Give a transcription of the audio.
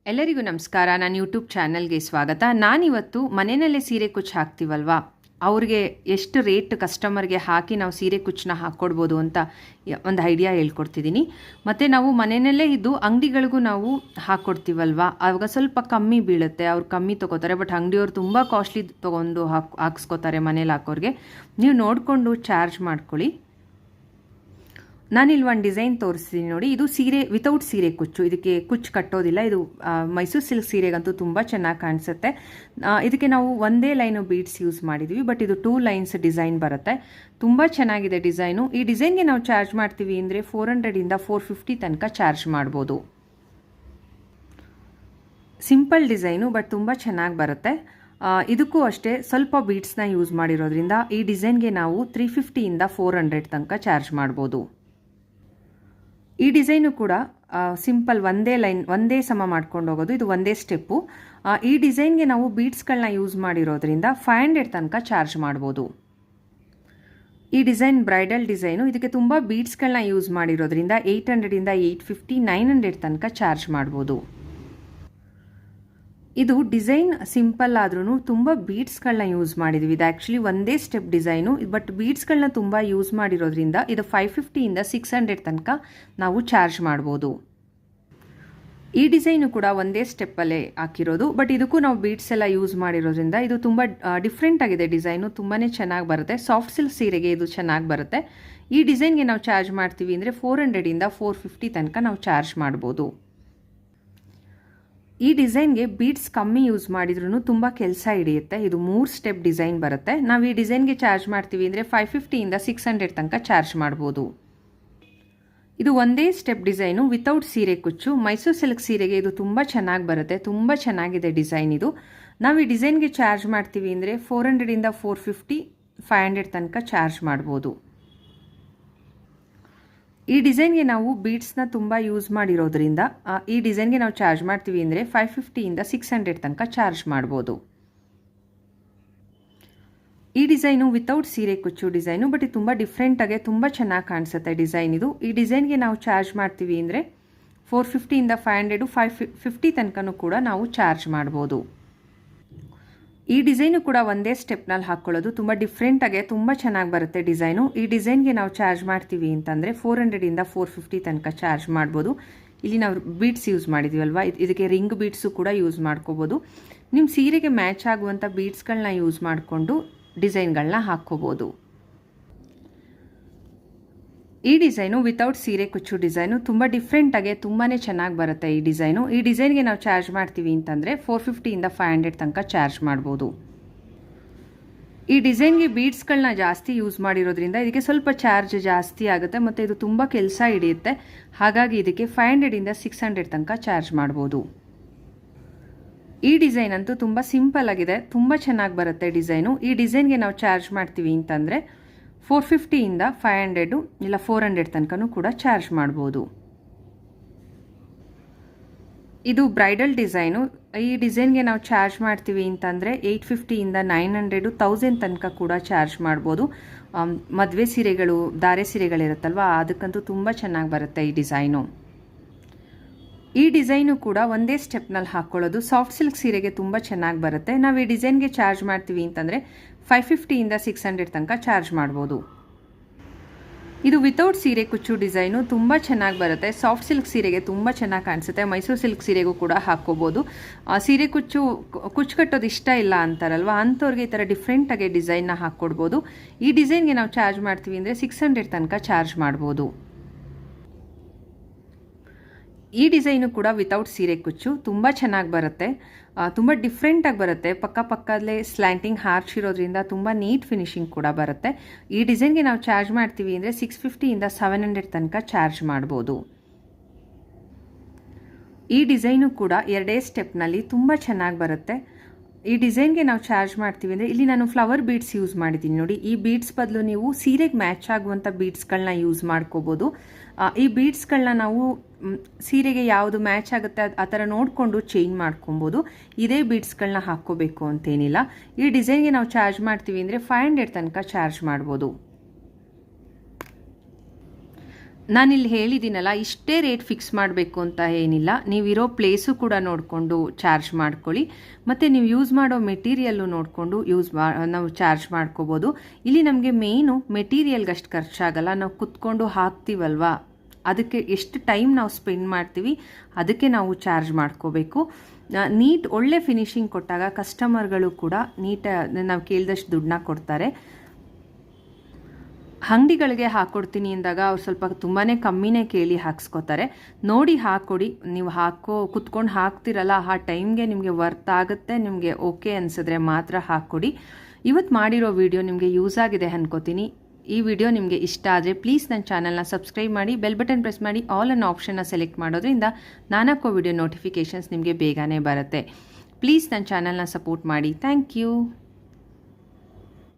ಎಲ್ಲರಿಗೂ ನಮಸ್ಕಾರ. ನನ್ನ ಯೂಟ್ಯೂಬ್ ಚಾನಲ್ಗೆ ಸ್ವಾಗತ. ನಾನಿವತ್ತು ಮನೆಯಲ್ಲೇ ಸೀರೆ ಕುಚ್ಚು ಹಾಕ್ತೀವಲ್ವಾ, ಅವ್ರಿಗೆ ಎಷ್ಟು ರೇಟ್ ಕಸ್ಟಮರ್ಗೆ ಹಾಕಿ ನಾವು ಸೀರೆ ಕುಚ್ಚನ್ನ ಹಾಕ್ಕೊಡ್ಬೋದು ಅಂತ ಒಂದು ಐಡಿಯಾ ಹೇಳ್ಕೊಡ್ತಿದ್ದೀನಿ. ಮತ್ತು ನಾವು ಮನೆಯಲ್ಲೇ ಇದ್ದು ಅಂಗಡಿಗಳಿಗೂ ನಾವು ಹಾಕ್ಕೊಡ್ತೀವಲ್ವಾ, ಆವಾಗ ಸ್ವಲ್ಪ ಕಮ್ಮಿ ಬೀಳುತ್ತೆ, ಅವ್ರು ಕಮ್ಮಿ ತೊಗೋತಾರೆ. ಬಟ್ ಅಂಗಡಿಯವ್ರು ತುಂಬ ಕಾಸ್ಟ್ಲಿ ತೊಗೊಂಡು ಹಾಕ್ಸ್ಕೊತಾರೆ ಮನೇಲಿ ಹಾಕೋರಿಗೆ. ನೀವು ನೋಡಿಕೊಂಡು ಚಾರ್ಜ್ ಮಾಡ್ಕೊಳ್ಳಿ. ನಾನಿಲ್ಲಿ ಒಂದು ಡಿಸೈನ್ ತೋರಿಸ್ತೀನಿ ನೋಡಿ. ಇದು ಸೀರೆ ವಿತೌಟ್ ಸೀರೆ ಕುಚ್ಚು, ಇದಕ್ಕೆ ಕುಚ್ಚು ಕಟ್ಟೋದಿಲ್ಲ. ಇದು ಮೈಸೂರು ಸಿಲ್ಕ್ ಸೀರೆಗಂತೂ ತುಂಬ ಚೆನ್ನಾಗಿ ಕಾಣಿಸುತ್ತೆ. ಇದಕ್ಕೆ ನಾವು ಒಂದೇ ಲೈನು ಬೀಡ್ಸ್ ಯೂಸ್ ಮಾಡಿದ್ವಿ, ಬಟ್ ಇದು 2 ಲೈನ್ಸ್ ಡಿಸೈನ್ ಬರುತ್ತೆ. ತುಂಬ ಚೆನ್ನಾಗಿದೆ ಡಿಸೈನು. ಈ ಡಿಸೈನ್ಗೆ ನಾವು ಚಾರ್ಜ್ ಮಾಡ್ತೀವಿ ಅಂದರೆ 400 ಇಂದ 450 ತನಕ ಚಾರ್ಜ್ ಮಾಡ್ಬೋದು. ಸಿಂಪಲ್ ಡಿಸೈನು, ಬಟ್ ತುಂಬ ಚೆನ್ನಾಗಿ ಬರುತ್ತೆ. ಇದಕ್ಕೂ ಅಷ್ಟೇ ಸ್ವಲ್ಪ ಬೀಡ್ಸ್ನ ಯೂಸ್ ಮಾಡಿರೋದ್ರಿಂದ ಈ ಡಿಸೈನ್ಗೆ ನಾವು 350 ಇಂದ 400 ತನಕ ಚಾರ್ಜ್ ಮಾಡ್ಬೋದು. ಈ ಡಿಸೈನು ಕೂಡ ಸಿಂಪಲ್ ಒಂದೇ ಲೈನ್, ಒಂದೇ ಸಮ ಮಾಡ್ಕೊಂಡು ಹೋಗೋದು, ಇದು ಒಂದೇ ಸ್ಟೆಪ್ಪು. ಈ ಡಿಸೈನ್ಗೆ ನಾವು ಬೀಡ್ಸ್ಗಳನ್ನ ಯೂಸ್ ಮಾಡಿರೋದ್ರಿಂದ 500 ತನಕ ಚಾರ್ಜ್ ಮಾಡ್ಬೋದು. ಈ ಡಿಸೈನ್ ಬ್ರೈಡಲ್ ಡಿಸೈನು, ಇದಕ್ಕೆ ತುಂಬ ಬೀಡ್ಸ್ಗಳನ್ನ ಯೂಸ್ ಮಾಡಿರೋದ್ರಿಂದ 800 ಇಂದ 850, 900 ತನಕ ಚಾರ್ಜ್ ಮಾಡ್ಬೋದು. ಇದು ಡಿಸೈನ್ ಸಿಂಪಲ್ ಆದ್ರೂ ತುಂಬ ಬೀಡ್ಸ್ಗಳನ್ನ ಯೂಸ್ ಮಾಡಿದ್ವಿ. ಇದು ಆ್ಯಕ್ಚುಲಿ ಒಂದೇ ಸ್ಟೆಪ್ ಡಿಸೈನು, ಬಟ್ ಬೀಡ್ಸ್ಗಳನ್ನ ತುಂಬ ಯೂಸ್ ಮಾಡಿರೋದ್ರಿಂದ ಇದು 550 ಇಂದ 600 ತನಕ ನಾವು ಚಾರ್ಜ್ ಮಾಡ್ಬೋದು. ಈ ಡಿಸೈನು ಕೂಡ ಒಂದೇ ಸ್ಟೆಪ್ಪಲ್ಲೇ ಹಾಕಿರೋದು, ಬಟ್ ಇದಕ್ಕೂ ನಾವು ಬೀಡ್ಸ್ ಎಲ್ಲ ಯೂಸ್ ಮಾಡಿರೋದ್ರಿಂದ ಇದು ತುಂಬ ಡಿಫ್ರೆಂಟ್ ಆಗಿದೆ ಡಿಸೈನು, ತುಂಬಾ ಚೆನ್ನಾಗಿ ಬರುತ್ತೆ. ಸಾಫ್ಟ್ ಸಿಲ್ಕ್ ಸೀರೆಗೆ ಇದು ಚೆನ್ನಾಗಿ ಬರುತ್ತೆ. ಈ ಡಿಸೈನ್ಗೆ ನಾವು ಚಾರ್ಜ್ ಮಾಡ್ತೀವಿ ಅಂದರೆ 400 ಇಂದ 450 ತನಕ ನಾವು ಚಾರ್ಜ್ ಮಾಡ್ಬೋದು. ಈ ಡಿಸೈನ್ಗೆ ಬೀಡ್ಸ್ ಕಮ್ಮಿ ಯೂಸ್ ಮಾಡಿದ್ರೂ ತುಂಬ ಕೆಲಸ ಹಿಡಿಯುತ್ತೆ. ಇದು 3 ಸ್ಟೆಪ್ ಡಿಸೈನ್ ಬರುತ್ತೆ. ನಾವು ಈ ಡಿಸೈನ್ಗೆ ಚಾರ್ಜ್ ಮಾಡ್ತೀವಿ ಅಂದರೆ 550 ಇಂದ 600 ತನಕ ಚಾರ್ಜ್ ಮಾಡ್ಬೋದು. ಇದು ಒಂದೇ ಸ್ಟೆಪ್ ಡಿಸೈನು ವಿತೌಟ್ ಸೀರೆ ಕುಚ್ಚು. ಮೈಸೂರು ಸಿಲ್ಕ್ ಸೀರೆಗೆ ಇದು ತುಂಬ ಚೆನ್ನಾಗಿ ಬರುತ್ತೆ, ತುಂಬ ಚೆನ್ನಾಗಿದೆ ಡಿಸೈನ್ ಇದು. ನಾವು ಈ ಡಿಸೈನ್ಗೆ ಚಾರ್ಜ್ ಮಾಡ್ತೀವಿ ಅಂದರೆ 400 ಇಂದ 450, 500 ತನಕ ಚಾರ್ಜ್ ಮಾಡ್ಬೋದು. ಈ ಡಿಸೈನ್ಗೆ ನಾವು ಬೀಡ್ಸ್ನ ತುಂಬ ಯೂಸ್ ಮಾಡಿರೋದ್ರಿಂದ ಈ ಡಿಸೈನ್ಗೆ ನಾವು ಚಾರ್ಜ್ ಮಾಡ್ತೀವಿ ಅಂದರೆ 550 ಇಂದ 600 ತನಕ ಚಾರ್ಜ್ ಮಾಡ್ಬೋದು. ಈ ಡಿಸೈನು ವಿತೌಟ್ ಸೀರೆ ಕುಚ್ಚು ಡಿಸೈನು, ಬಟ್ ಇದು ತುಂಬ ಡಿಫ್ರೆಂಟಾಗೆ ತುಂಬ ಚೆನ್ನಾಗಿ ಕಾಣಿಸುತ್ತೆ ಡಿಸೈನ್ ಇದು. ಈ ಡಿಸೈನ್ಗೆ ನಾವು ಚಾರ್ಜ್ ಮಾಡ್ತೀವಿ ಅಂದರೆ 450 ಇಂದ 500, 550 ತನಕನೂ ಕೂಡ ನಾವು ಚಾರ್ಜ್ ಮಾಡ್ಬೋದು. ಈ ಡಿಸೈನು ಕೂಡ ಒಂದೇ ಸ್ಟೆಪ್ನಲ್ಲಿ ಹಾಕ್ಕೊಳ್ಳೋದು, ತುಂಬ ಡಿಫ್ರೆಂಟಾಗೆ ತುಂಬ ಚೆನ್ನಾಗಿ ಬರುತ್ತೆ ಡಿಸೈನು. ಈ ಡಿಸೈನ್ಗೆ ನಾವು ಚಾರ್ಜ್ ಮಾಡ್ತೀವಿ ಅಂತಂದರೆ 400 ಇಂದ 450 ತನಕ ಚಾರ್ಜ್ ಮಾಡ್ಬೋದು. ಇಲ್ಲಿ ನಾವು ಬೀಡ್ಸ್ ಯೂಸ್ ಮಾಡಿದ್ದೀವಲ್ವ, ಇದಕ್ಕೆ ರಿಂಗ್ ಬೀಡ್ಸು ಕೂಡ ಯೂಸ್ ಮಾಡ್ಕೋಬೋದು. ನಿಮ್ಮ ಸೀರೆಗೆ ಮ್ಯಾಚ್ ಆಗುವಂಥ ಬೀಡ್ಸ್ಗಳನ್ನ ಯೂಸ್ ಮಾಡಿಕೊಂಡು ಡಿಸೈನ್ಗಳನ್ನ ಹಾಕ್ಕೋಬೋದು. ಈ ಡಿಸೈನು ವಿತೌಟ್ ಸೀರೆ ಕುಚ್ಚು ಡಿಸೈನು, ತುಂಬ ಡಿಫ್ರೆಂಟಾಗೆ ತುಂಬಾ ಚೆನ್ನಾಗಿ ಬರುತ್ತೆ ಈ ಡಿಸೈನು. ಈ ಡಿಸೈನ್ಗೆ ನಾವು ಚಾರ್ಜ್ ಮಾಡ್ತೀವಿ ಅಂತಂದರೆ 450 ಇಂದ 500 ತನಕ ಚಾರ್ಜ್ ಮಾಡ್ಬೋದು. ಈ ಡಿಸೈನ್ಗೆ ಬೀಡ್ಸ್ಗಳನ್ನ ಜಾಸ್ತಿ ಯೂಸ್ ಮಾಡಿರೋದ್ರಿಂದ ಇದಕ್ಕೆ ಸ್ವಲ್ಪ ಚಾರ್ಜ್ ಜಾಸ್ತಿ ಆಗುತ್ತೆ ಮತ್ತು ಇದು ತುಂಬ ಕೆಲಸ ಹಿಡಿಯುತ್ತೆ. ಹಾಗಾಗಿ ಇದಕ್ಕೆ 500 ಇಂದ 600 ತನಕ ಚಾರ್ಜ್ ಮಾಡ್ಬೋದು. ಈ ಡಿಸೈನ್ ಅಂತೂ ತುಂಬ ಸಿಂಪಲ್ ಆಗಿದೆ, ತುಂಬ ಚೆನ್ನಾಗಿ ಬರುತ್ತೆ ಡಿಸೈನು. ಈ ಡಿಸೈನ್ಗೆ ನಾವು ಚಾರ್ಜ್ ಮಾಡ್ತೀವಿ ಅಂತಂದರೆ 450 ಇಂದ 500 ಇಲ್ಲ 400 ತನಕನೂ ಕೂಡ ಚಾರ್ಜ್ ಮಾಡ್ಬೋದು. ಇದು ಬ್ರೈಡಲ್ ಡಿಸೈನು. ಈ ಡಿಸೈನ್ಗೆ ನಾವು ಚಾರ್ಜ್ ಮಾಡ್ತೀವಿ ಅಂತಂದರೆ 850 ಇಂದ 900, 1000 ತನಕ ಕೂಡ ಚಾರ್ಜ್ ಮಾಡ್ಬೋದು. ಮದುವೆ ಸೀರೆಗಳು, ಧಾರೆ ಸೀರೆಗಳಿರುತ್ತಲ್ವ, ಅದಕ್ಕಂತೂ ತುಂಬ ಚೆನ್ನಾಗಿ ಬರುತ್ತೆ ಈ ಡಿಸೈನು. ಈ ಡಿಸೈನು ಕೂಡ ಒಂದೇ ಸ್ಟೆಪ್ನಲ್ಲಿ ಹಾಕ್ಕೊಳ್ಳೋದು, ಸಾಫ್ಟ್ ಸಿಲ್ಕ್ ಸೀರೆಗೆ ತುಂಬ ಚೆನ್ನಾಗಿ ಬರುತ್ತೆ. ನಾವು ಈ ಡಿಸೈನ್ಗೆ ಚಾರ್ಜ್ ಮಾಡ್ತೀವಿ ಅಂತಂದರೆ 550 ಇಂದ 600 ತನಕ ಚಾರ್ಜ್ ಮಾಡ್ಬೋದು. ಇದು ವಿತೌಟ್ ಸೀರೆ ಕುಚ್ಚು ಡಿಸೈನು, ತುಂಬ ಚೆನ್ನಾಗಿ ಬರುತ್ತೆ. ಸಾಫ್ಟ್ ಸಿಲ್ಕ್ ಸೀರೆಗೆ ತುಂಬ ಚೆನ್ನಾಗಿ ಕಾಣಿಸುತ್ತೆ. ಮೈಸೂರು ಸಿಲ್ಕ್ ಸೀರೆಗೂ ಕೂಡ ಹಾಕ್ಕೋಬೋದು. ಸೀರೆ ಕುಚ್ಚು ಕಟ್ಟೋದು ಇಷ್ಟ ಇಲ್ಲ ಅಂತಾರಲ್ವ, ಅಂಥವ್ರಿಗೆ ಈ ಥರ ಡಿಫ್ರೆಂಟಾಗಿ ಡಿಸೈನ್ನ ಹಾಕ್ಕೊಡ್ಬೋದು. ಈ ಡಿಸೈನ್ಗೆ ನಾವು ಚಾರ್ಜ್ ಮಾಡ್ತೀವಿ ಅಂದರೆ 600 ತನಕ ಚಾರ್ಜ್ ಮಾಡ್ಬೋದು. ಈ ಡಿಸೈನು ಕೂಡ ವಿತೌಟ್ ಸೀರೆ ಕುಚ್ಚು, ತುಂಬ ಚೆನ್ನಾಗಿ ಬರುತ್ತೆ, ತುಂಬ ಡಿಫ್ರೆಂಟಾಗಿ ಬರುತ್ತೆ. ಪಕ್ಕದಲ್ಲೇ ಸ್ಲ್ಯಾಂಟಿಂಗ್ ಹಾರ್ಚ್ ಇರೋದ್ರಿಂದ ತುಂಬ ನೀಟ್ ಫಿನಿಶಿಂಗ್ ಕೂಡ ಬರುತ್ತೆ. ಈ ಡಿಸೈನ್ಗೆ ನಾವು ಚಾರ್ಜ್ ಮಾಡ್ತೀವಿ ಅಂದರೆ 650 ಇಂದ 700 ತನಕ ಚಾರ್ಜ್ ಮಾಡ್ಬೋದು. ಈ ಡಿಸೈನು ಕೂಡ 2 ಸ್ಟೆಪ್ನಲ್ಲಿ ತುಂಬ ಚೆನ್ನಾಗಿ ಬರುತ್ತೆ. ಈ ಡಿಸೈನ್ಗೆ ನಾವು ಚಾರ್ಜ್ ಮಾಡ್ತೀವಿ ಅಂದರೆ ಇಲ್ಲಿ ನಾನು ಫ್ಲವರ್ ಬೀಡ್ಸ್ ಯೂಸ್ ಮಾಡಿದ್ದೀನಿ ನೋಡಿ. ಈ ಬೀಡ್ಸ್ ಬದಲು ನೀವು ಸೀರೆಗೆ ಮ್ಯಾಚ್ ಆಗುವಂಥ ಬೀಡ್ಸ್ಗಳನ್ನ ಯೂಸ್ ಮಾಡ್ಕೋಬೋದು. ಈ ಬೀಡ್ಸ್ಗಳನ್ನ ನಾವು ಸೀರೆಗೆ ಯಾವುದು ಮ್ಯಾಚ್ ಆಗುತ್ತೆ ಆ ಥರ ನೋಡಿಕೊಂಡು ಚೇಂಜ್ ಮಾಡ್ಕೊಬೋದು. ಇದೇ ಬೀಡ್ಸ್ಗಳನ್ನ ಹಾಕ್ಕೋಬೇಕು ಅಂತೇನಿಲ್ಲ. ಈ ಡಿಸೈನ್ಗೆ ನಾವು ಚಾರ್ಜ್ ಮಾಡ್ತೀವಿ ಅಂದರೆ 500 ತನಕ ಚಾರ್ಜ್ ಮಾಡ್ಬೋದು. ನಾನಿಲ್ಲಿ ಹೇಳಿದ್ದೀನಲ್ಲ, ಇಷ್ಟೇ ರೇಟ್ ಫಿಕ್ಸ್ ಮಾಡಬೇಕು ಅಂತ ಏನಿಲ್ಲ. ನೀವಿರೋ ಪ್ಲೇಸು ಕೂಡ ನೋಡಿಕೊಂಡು ಚಾರ್ಜ್ ಮಾಡ್ಕೊಳ್ಳಿ, ಮತ್ತು ನೀವು ಯೂಸ್ ಮಾಡೋ ಮೆಟೀರಿಯಲ್ಲು ನೋಡಿಕೊಂಡು ನಾವು ಚಾರ್ಜ್ ಮಾಡ್ಕೋಬೋದು. ಇಲ್ಲಿ ನಮಗೆ ಮೇಯ್ನು ಮೆಟೀರಿಯಲ್ಗೆ ಅಷ್ಟು ಖರ್ಚಾಗಲ್ಲ, ನಾವು ಕುತ್ಕೊಂಡು ಹಾಕ್ತೀವಲ್ವಾ, ಅದಕ್ಕೆ ಎಷ್ಟು ಟೈಮ್ ನಾವು ಸ್ಪೆಂಡ್ ಮಾಡ್ತೀವಿ ಅದಕ್ಕೆ ನಾವು ಚಾರ್ಜ್ ಮಾಡ್ಕೋಬೇಕು. ಒಳ್ಳೆ ಫಿನಿಶಿಂಗ್ ಕೊಟ್ಟಾಗ ಕಸ್ಟಮರ್ಗಳು ಕೂಡ ನಾವು ಕೇಳಿದಷ್ಟು ದುಡ್ಡನ್ನ ಕೊಡ್ತಾರೆ. ಅಂಗಡಿಗಳಿಗೆ ಹಾಕ್ಕೊಡ್ತೀನಿ ಅಂದಾಗ ಅವ್ರು ಸ್ವಲ್ಪ ತುಂಬಾ ಕಮ್ಮಿನೇ ಕೇಳಿ ಹಾಕ್ಸ್ಕೊತಾರೆ. ನೋಡಿ ಹಾಕ್ಕೊಡಿ. ನೀವು ಕುತ್ಕೊಂಡು ಹಾಕ್ತಿರಲ್ಲ, ಆ ಟೈಮ್ಗೆ ನಿಮಗೆ ವರ್ತ್ ಆಗುತ್ತೆ, ನಿಮಗೆ ಓಕೆ ಅನಿಸಿದ್ರೆ ಮಾತ್ರ ಹಾಕ್ಕೊಡಿ. ಇವತ್ತು ಮಾಡಿರೋ ವಿಡಿಯೋ ನಿಮಗೆ ಯೂಸ್ ಆಗಿದೆ ಅನ್ಕೋತೀನಿ. ಈ ವಿಡಿಯೋ ನಿಮಗೆ ಇಷ್ಟ ಆದರೆ ಪ್ಲೀಸ್ ನನ್ನ ಚಾನಲ್ನ ಸಬ್ಸ್ಕ್ರೈಬ್ ಮಾಡಿ, ಬೆಲ್ ಬಟನ್ ಪ್ರೆಸ್ ಮಾಡಿ, ಆಲ್ ಅನ್ನೋ ಆಪ್ಷನ್ನ ಸೆಲೆಕ್ಟ್ ಮಾಡೋದ್ರಿಂದ ನಾನಕ್ಕೋ ವಿಡಿಯೋ ನೋಟಿಫಿಕೇಷನ್ಸ್ ನಿಮಗೆ ಬೇಗನೆ ಬರುತ್ತೆ. ಪ್ಲೀಸ್ ನನ್ನ ಚಾನಲ್ನ ಸಪೋರ್ಟ್ ಮಾಡಿ. Thank you.